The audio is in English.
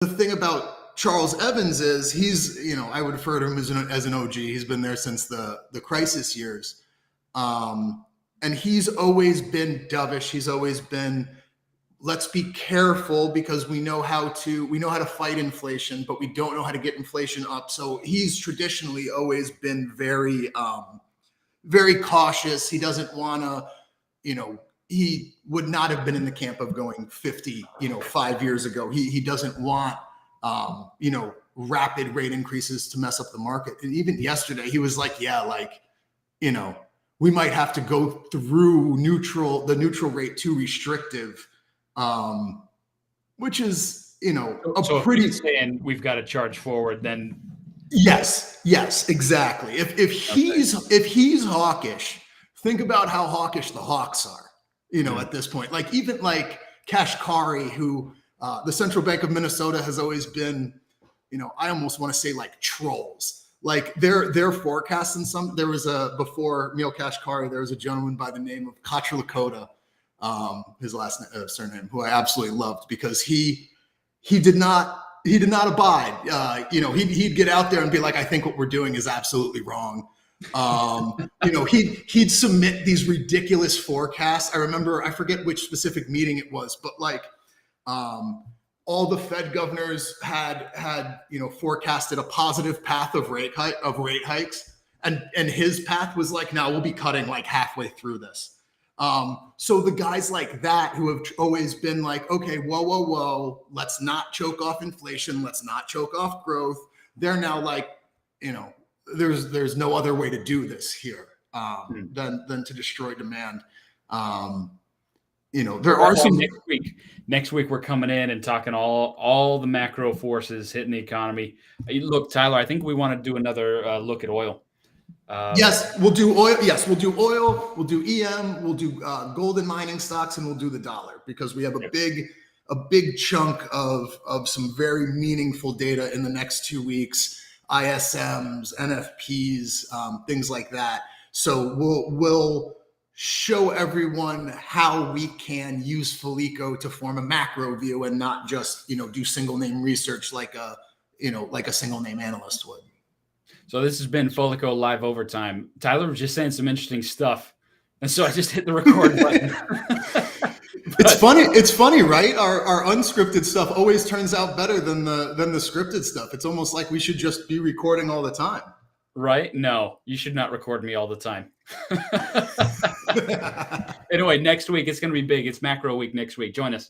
the thing about Charles Evans is he's, I would refer to him as an OG. He's been there since the crisis years. And he's always been dovish. He's always been, let's be careful because we know how to fight inflation, but we don't know how to get inflation up. So he's traditionally always been very, very cautious. He doesn't want to, he would not have been in the camp of going 50, 5 years ago. He doesn't want, rapid rate increases to mess up the market. And even yesterday, he was like, yeah, like, we might have to go through the neutral rate to restrictive, which is, so pretty. If he's saying we've got to charge forward, then yes, exactly. If he's hawkish, think about how hawkish the Hawks are. At this point, like even like Kashkari, who the Central Bank of Minnesota has always been, I almost want to say like trolls. Like their forecasts and there was before Neil Kashkari, there was a gentleman by the name of Katra Lakota, his last surname, who I absolutely loved because he did not abide. He'd get out there and be like, I think what we're doing is absolutely wrong. He'd submit these ridiculous forecasts. I forget which specific meeting it was, but like all the Fed governors had forecasted a positive path of rate hikes, and his path was like, now we'll be cutting like halfway through this. So the guys like that who have always been like, okay, whoa, let's not choke off inflation, let's not choke off growth. They're now like, there's no other way to do this here than to destroy demand. There are some next week we're coming in and talking all the macro forces hitting the economy. Look, Tyler, I think we want to do another look at oil. Yes, we'll do oil. Yes, we'll do oil. We'll do EM. We'll do gold and mining stocks, and we'll do the dollar because we have a big chunk of some very meaningful data in the next 2 weeks. ISMs, NFPs, things like that. So we'll show everyone how we can use Foliko to form a macro view and not just, do single name research like a single name analyst would. So this has been Foliko Live Overtime. Tyler was just saying some interesting stuff, and so I just hit the record button. It's funny, right? Our unscripted stuff always turns out better than the scripted stuff. It's almost like we should just be recording all the time. Right? No, you should not record me all the time. Anyway, next week it's going to be big. It's macro week next week. Join us.